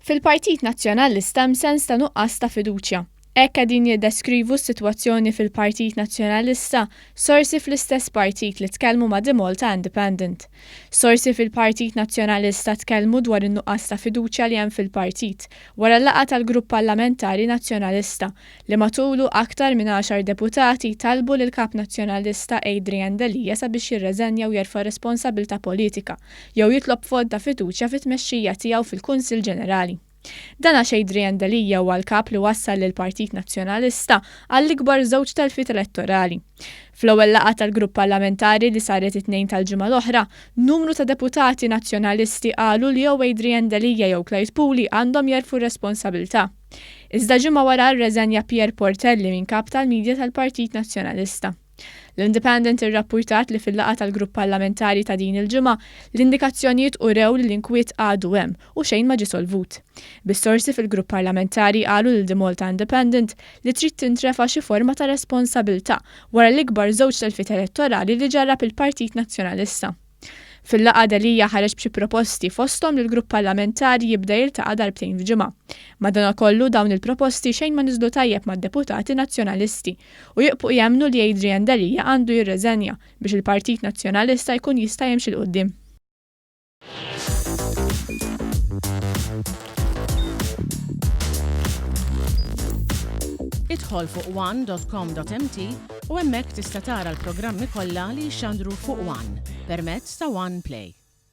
Fil-Partit Nazzjonalista hemm sens ta' nuqqas ta' fiduċja. Hekk qegħdin jiddeskrivu s-sitwazzjoni fil-Partit Nazzjonalista sorsi fl-istess partit li tkellmu ma' The Malta Independent. Sorsi fil-Partit Nazzjonalista tkellmu dwar in-nuqqas ta' fiduċja li hemm fil-partit wara l-laqgħa tal-Grupp Parlamentari Nazzjonalista li matulu aktar minn 10 deputati talbu lil kap Nazzjonalista Adrian Delija sabiex jirreżenja u jerfa' responsabbiltà politika jew jitlob vot ta' fiduċja fit-tmexxija tiegħu fil-Kunsill Ġenerali. Dan għax Adrian Delija huwa l-kap li wassal lill-Partit Nazzjonalista għall-ikbar żewġ telfiet elettorali. Fl-ewwel laqgħa tal-Grupp Parlamentari li saret it-tnejn tal-ġimgħa l-oħra, numru ta' deputati nazzjonalisti qalu li jew Adrian Delija jew Clyde Puli għandhom jerfu responsabbiltà. Iżda ġimgħa wara rreżenja Pierre Portelli minn kap tal-Midja tal-Partit Nazzjonalista. L-Independent irrappurtat li fil-laqgħa tal-Grupp Parlamentari ta' din il-ġimgħa l-indikazzjonijiet urew li l-inkwiet għadu hemm u xejn ma ġie solvut. Bis-sorsi fil-Grupp Parlamentari qalu lil The Malta Independent li trid tintrefa' xi forma ta' responsabbiltà wara l-ikbar żewġ telfiet elettorali li ġarrab il-Partit Nazzjonalista. Fil-laqgħa Delija ħareġ b'xi proposti fosthom li l-Grupp Parlamentari jibda jiltaqa' darbtejn f'ġimgħa. Madankollu dawn il-proposti xejn ma niżlu tajjeb mad-deputati nazzjonalisti u jibqgħu jemmnu li Adrian Delija għandu jirreżenja biex il-Partit Nazzjonalista jkun jista' jimxi l quddiem. Idħol fuq one.com.mt u hemmhekk tista' tara l-programmi kollha li jxandru fuq One permezz ta' One Play.